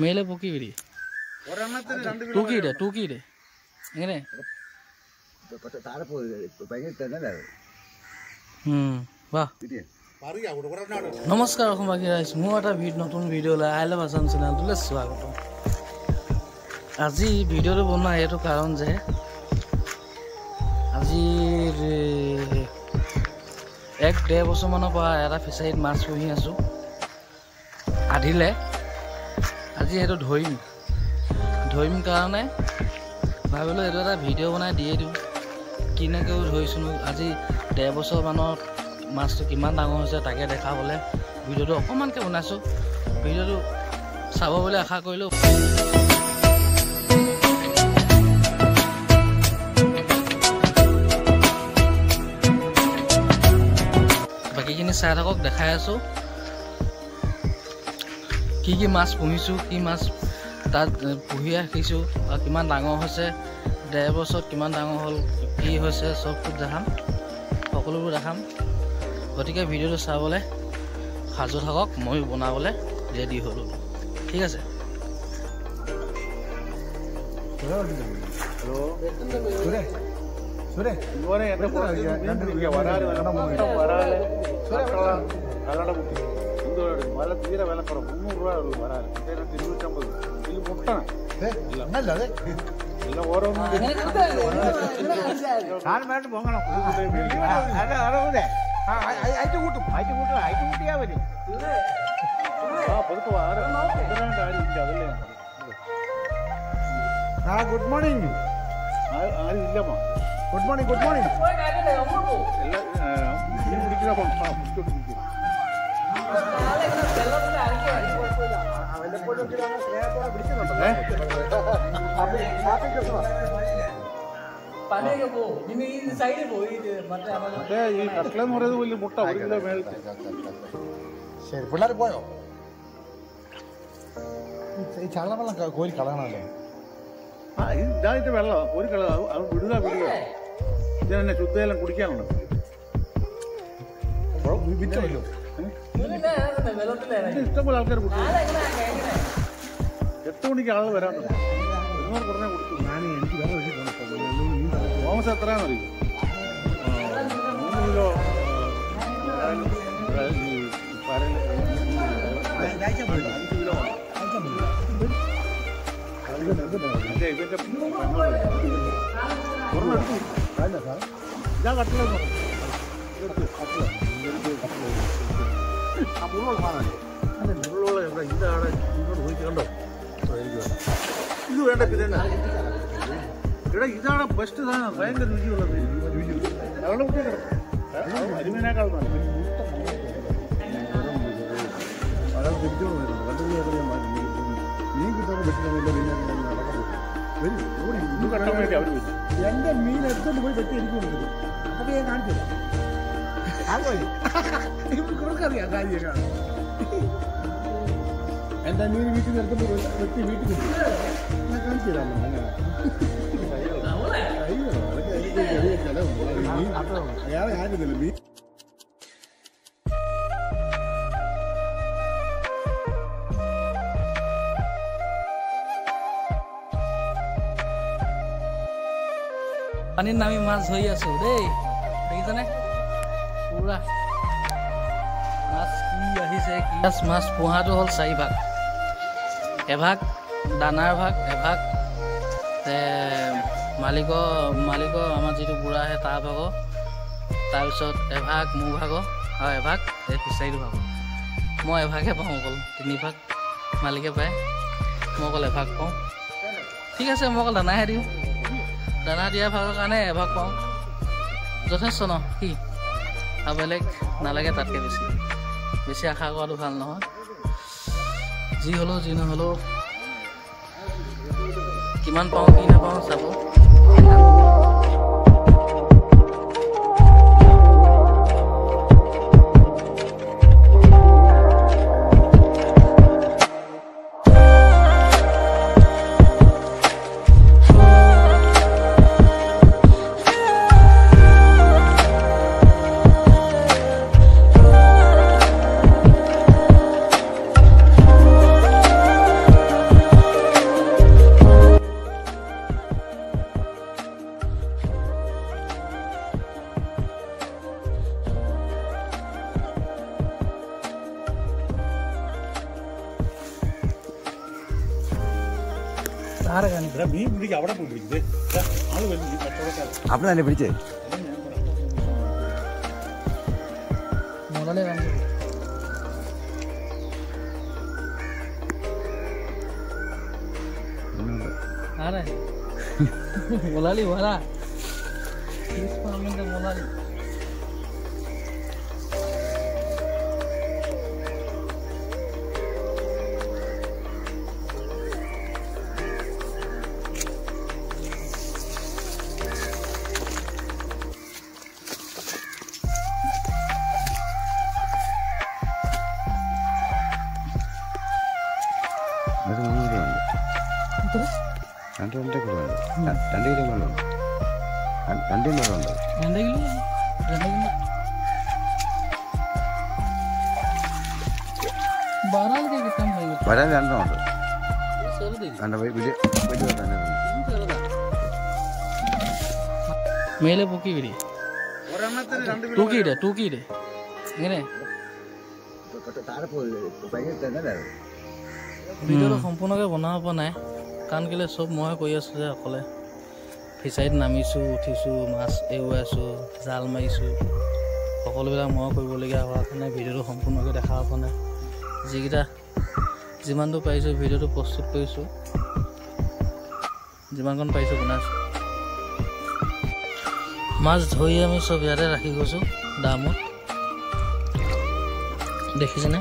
മേലെ പൊക്കി വിടി തൂക്കിയിടേ എങ്ങനെ വാ নমস্কাৰ অসমবাসী ৰাইজ মোৰ এটা নতুন ভিডিঅ'লৈ আই লাভ আছাম চেনেলটোলৈ স্বাগতম আজি ভিডিঅ'টো বনোৱা এইটো কাৰণ যে আজি 1-1.5 বছৰমানৰ পৰা এটা ফিচাৰীত মাছ পুহি আছোঁ আধিলে আজি সেইটো ধৰিম কাৰণে ভাবিলোঁ এইটো এটা ভিডিঅ' বনাই দিয়ে দিওঁ কিনেকৈ ধৰিছোঁ আজি 1.5 বছৰমানত মাছটো কিমান ডাঙৰ হৈছে তাকে দেখাবলৈ ভিডিঅ'টো অকণমানকৈ বনাইছোঁ ভিডিঅ'টো চাব বুলি আশা কৰিলোঁ বাকীখিনি চাই থাকক দেখাই আছোঁ কি মাছ পুহিছোঁ কি মাছ তাত পুহি ৰাখিছোঁ আৰু কিমান ডাঙৰ হৈছে 1.5 বছৰত কিমান ডাঙৰ হ'ল কি হৈছে চবটো দেখাম সকলোবোৰ দেখাম গতিকে ভিডিঅ'টো চাবলৈ সাজু থাকক মই বনাবলৈ ৰেডি হ'লোঁ ঠিক আছে തീരെ വില കുറവ് 300 രൂപ ഉള്ളൂ വരാൻ 250 ഇത് മുട്ടാണ് എല്ലാം ഓരോന്നും പൊങ്ങണം കൂട്ടിയാ മതി ഗുഡ് മോർണിംഗ് ആരും ഇല്ലമ്മ ഗുഡ് മോർണിംഗ് എല്ലാം പിടിക്കുന്ന ഈ കട്ട്ലെന്ന് പറയുന്നത് വലിയ മുട്ട 1 കിലോ മേളിൽ ശരി പിള്ളേർ പോയോ ഈ ചള്ളവെള്ളം കോരി കളയണല്ലോ ഇതായിട്ട് വെള്ളം കോരി കളയാ അത് വിടുക ഇതിനെ ശുദ്ധജലം കുടിക്കാനുണ്ട് വിറ്റല്ലോ ഇഷ്ടംപോലെ ആൾക്കാർ കുടിക്കും 8 മണിക്ക് ആളുകൾ വരാനുണ്ട് ഒരുപാട് കുറഞ്ഞ കുടിച്ചു എനിക്ക് വേറെ തോമസ് എത്രയാണെന്നറിയും 3 കിലോ ഞാൻ കട്ടിലെന്ന് ആ മുള്ളുള്ള സാധനമല്ലേ അല്ല മുള്ളുള്ള എവിടെ ഇതാണ് ഇങ്ങോട്ട് പോയി കണ്ടോ ഇത് വേണ്ട പിന്നെ ഇവിടെ ഇതാണ് ബെസ്റ്റ് സാധനം ഭയങ്കര രുചിയുള്ളത് അവിടെ കുട്ടി കിടക്കും അരിമീനേക്കാൾ നല്ല അയാൾ തിരിച്ചോട് വരുന്നു മീൻ കിട്ടാൻ പറ്റുന്നില്ല ഇത് കെട്ടാൻ വേണ്ടി അവർ വരും എൻ്റെ മീൻ എടുത്തോണ്ട് പോയി വെട്ടി എനിക്ക് കൊടുക്കുന്നു അതൊക്കെ ഞാൻ കാണിച്ചില്ല ഇവർക്കറിയാം കാര്യമാണ് എൻ്റെ മീൻ വീട്ടിൽ നിർത്തുമ്പോൾ വെട്ടി വീട്ടിൽ കിട്ടും ഞാൻ കാണിച്ചു തരാമോ അയാളെ ആയിരുന്നില്ല മീൻ পানীত নামি মাছ ধৰি আছোঁ দেই দেখিছেনে পুৰা মাছ কি আহিছে কি মাছ পোহাটো হ'ল 4 ভাগ এভাগ দানাৰ ভাগ এভাগ মালিকৰ আমাৰ যিটো বুঢ়া আহে তাৰ ভাগৰ তাৰপিছত এভাগ মোৰ ভাগৰ আৰু এভাগ এই ফিচাৰীটো ভাগৰ মই এভাগে পাওঁ অকল 3 ভাগ মালিকে পায় মই অকল এভাগ পাওঁ ঠিক আছে মই অকল দানাহে দিওঁ দানা দিয়া ভাগৰ কাৰণে এভাগ পাওঁ যথেষ্ট ন কি আৰু বেলেগ নালাগে তাতকৈ বেছি আশা কৰাটো ভাল নহয় যি হ'লেও যি নহ'লেও কিমান পাওঁ কি নাপাওঁ চাব മീൻ പിടിക്കുക അവിടെ പോയി പിടിച്ചത് ആള് വരുന്നു കച്ചവടക്കാരൻ അവിടെ തന്നെ പിടിച്ചേ മുതലേ വാങ്ങി ആരെ മുതലാളി വരാ മുതലാളി അത് 3 കിലോ ഉണ്ട് 2 കിലോ ഉണ്ട് 2 കിലോ വെള്ളം 2 കിലോ ഉണ്ട് 2 കിലോ बाराल के कितना भाई വരാൻ 2 ഉണ്ട് ചെറുത് കണ്ട വലിയ വലിയ തന്നെ മേലെ പൊക്കി വിടി ഒരെണ്ണത്തിന് 2 കിലോ തൂക്കിയിടെ എങ്ങനെ ভিডিঅ'টো সম্পূৰ্ণকৈ বনাব পৰা নাই কাৰণ কেলৈ চব মই কৰি আছোঁ যে অকলে ফিচাৰীত নামিছোঁ উঠিছোঁ মাছ এৰুৱাইছোঁ জাল মাৰিছোঁ সকলোবিলাক মই কৰিবলগীয়া হোৱাৰ কাৰণে ভিডিঅ'টো সম্পূৰ্ণকৈ দেখাব পৰা নাই যিকেইটা যিমানটো পাৰিছোঁ ভিডিঅ'টো প্ৰস্তুত কৰিছোঁ যিমানকণ পাৰিছোঁ বনাইছোঁ মাছ ধৰি আমি চব ইয়াতে ৰাখি গৈছোঁ দামত দেখিছেনে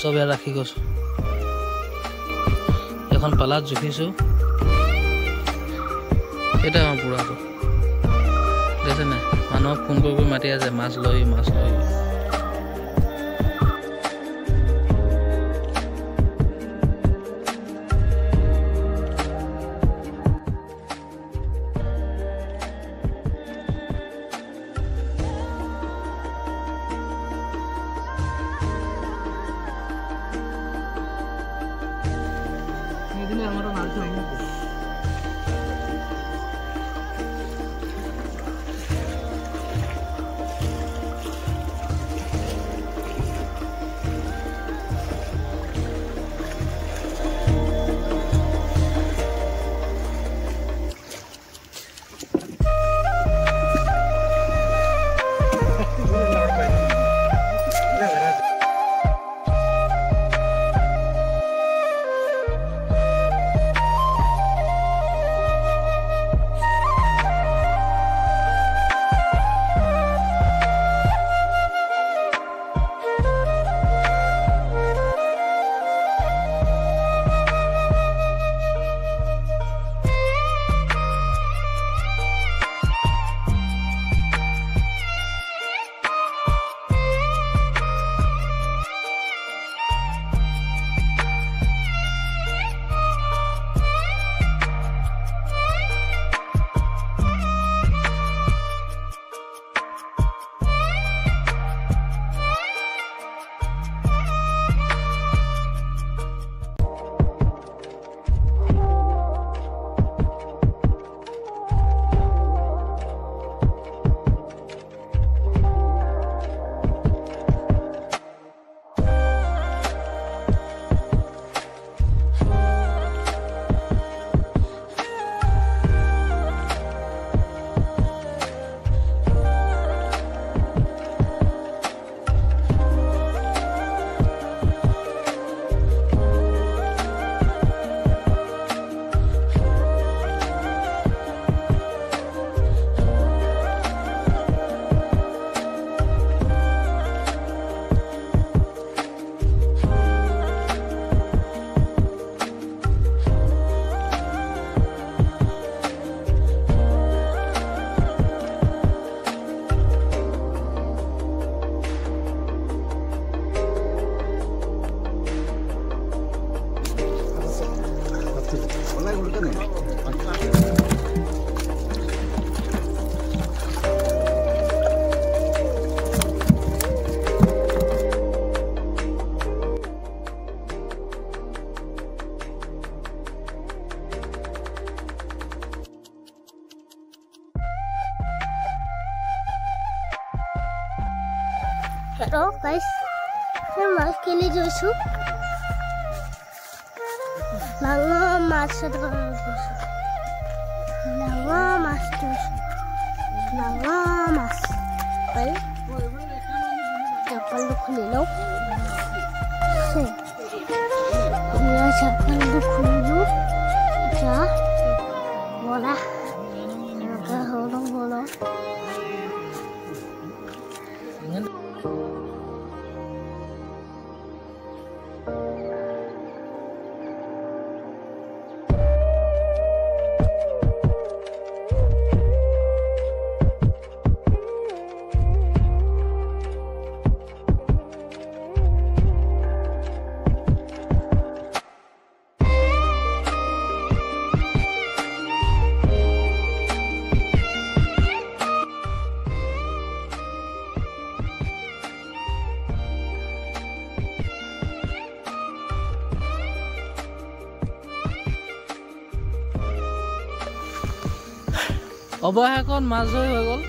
চব ইয়াত ৰাখি গৈছোঁ এখন পালাত জুখিছোঁ এটা আমাৰ বুঢ়াটো দেখিছে নাই মানুহক ফোন কৰি মাতি আছে মাছ লৈ ഇതിന് അങ്ങോട്ട് നടത്തി കഴിഞ്ഞപ്പോൾ তো গাইস মাছ কিনি গৈছো ডাঙৰ মাছ চাপালটো খুলি লওঁ চাপালটো খুলিলো এতিয়া বলা এনেকৈ হলো অৱশেষত মাছ ধৰি হৈ গ'ল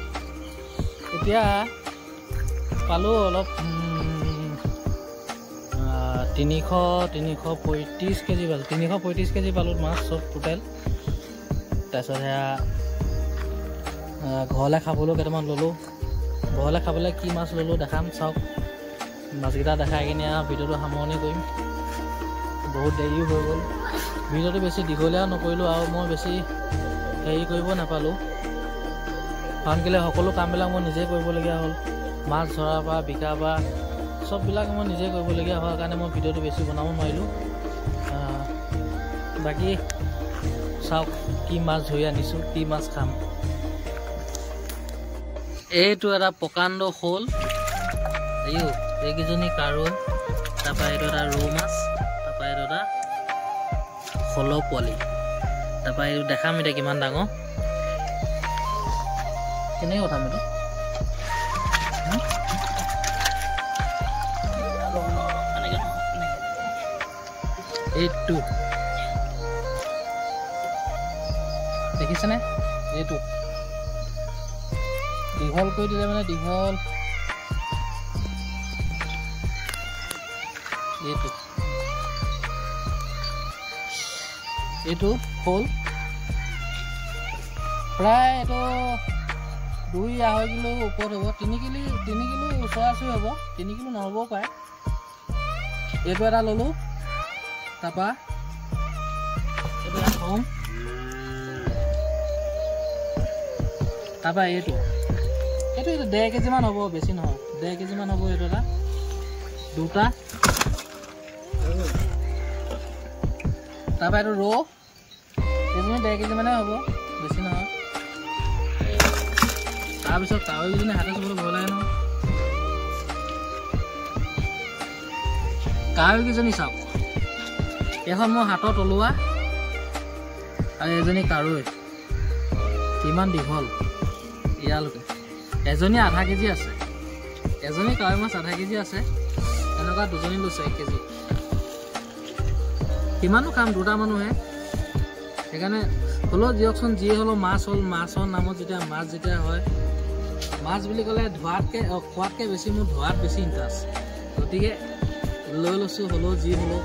এতিয়া পালোঁ অলপ 335 কেজি পালোঁ 335 কেজি পালোঁ মাছ চব টোটেল তাৰপিছত সেয়া ঘৰলৈ খাবলৈও কেইটামান ল'লোঁ ঘৰলৈ খাবলৈ কি মাছ ল'লোঁ দেখাম চাওক মাছকেইটা দেখাই কিনে ভিডিঅ'টো সামৰণি কৰিম বহুত দেৰিও হৈ গ'ল ভিডিঅ'টো বেছি দীঘলীয়া নকৰিলোঁ আৰু মই বেছি হেৰি কৰিব নাপালোঁ কাৰণ কেলৈ সকলো কামবিলাক মই নিজেই কৰিবলগীয়া হ'ল মাছ ধৰাৰ পৰা বিকাৰ পৰা চববিলাক মই নিজেই কৰিবলগীয়া হোৱাৰ কাৰণে মই ভিডিঅ'টো বেছি বনাব নোৱাৰিলোঁ বাকী চাওক কি মাছ ধৰি আনিছোঁ কি মাছ খাম এইটো এটা প্ৰকাণ্ড শ'ল এইকেইজনী কাৰৈ তাৰপৰা এইটো এটা ৰৌ মাছ তাৰপৰা এইটো এটা শ'লৰ পোৱালি তাৰপৰা এইটো দেখাম এতিয়া কিমান ডাঙৰ কেনেকৈ উঠাম এইটো দেখিছেনে এইটো দীঘল কৰি দিলে মানে দীঘল এইটো শ'ল প্ৰায় এইটো 2-2.5 কিলো ওপৰত হ'ব 3 কিলো ওচৰা-ওচৰি হ'ব 3 কিলো নহ'বও পাৰে এইটো এটা ল'লোঁ তাৰপৰা এইটো এটা থ'ম তাৰপৰা এইটো 1.5 কেজিমান হ'ব বেছি নহয় 1.5 কেজিমান হ'ব এইটো এটা দুটা তাৰপৰা এইটো ৰৌ এইজনী 1.5 কেজি মানে হ'ব বেছি নহয় তাৰপিছত কাৱৈজনী হাতে চুবলৈ ভয় লাগে নহয় কাৱৈকেইজনী চাওক এখন মোৰ হাতত তলুৱা আৰু এজনী কাৰৈ কিমান দীঘল ইয়ালৈকে এজনী 0.5 কেজি আছে এজনী কাৱৈ মাছ 0.5 কেজি আছে এনেকুৱা দুজনী লৈছে 1 কেজি কিমানো খাম দুটা মানুহে সেইকাৰণে হ'লেও দিয়কচোন যি হ'লেও মাছ হ'ল মাছৰ নামত যেতিয়া হয় মাছ বুলি ক'লে খোৱাতকৈ বেছি মোৰ ধোৱাত বেছি ইণ্টাৰেষ্ট গতিকে লৈ লৈছোঁ হ'লেও যি হ'লেও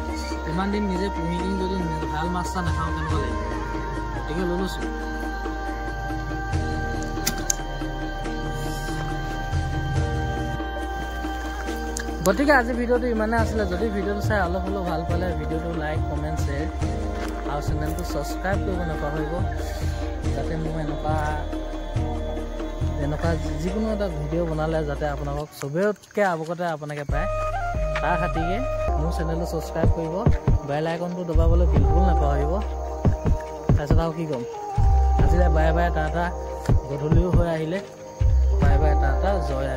ইমান দিন নিজে পুহি কিনি যদি ভাল মাছ এটা নাখাওঁ কেনেকুৱা লাগিব গতিকে লৈ লৈছোঁ গতিকে আজি ভিডিঅ'টো ইমানে আছিলে যদি ভিডিঅ'টো চাই অলপ হ'লেও ভাল পালে ভিডিঅ'টো লাইক কমেণ্ট শ্বেয়াৰ আৰু চেনেলটো ছাবস্ক্ৰাইব কৰিব নাপাহৰিব যাতে মোৰ এনেকুৱা যিকোনো এটা ভিডিঅ' বনালে যাতে আপোনালোকক চবতকৈ আগতে আপোনালোকে পায় তাৰ খাতিকে মোৰ চেনেলটো ছাবস্ক্ৰাইব কৰিব বেল আইকনটো দবাবলৈ বিলকুল নাপাহৰিব তাৰপিছত আৰু কি ক'ম আজিলৈ বাই বাই টাটা গধূলিও হৈ আহিলে বাই বাই টাটা জয়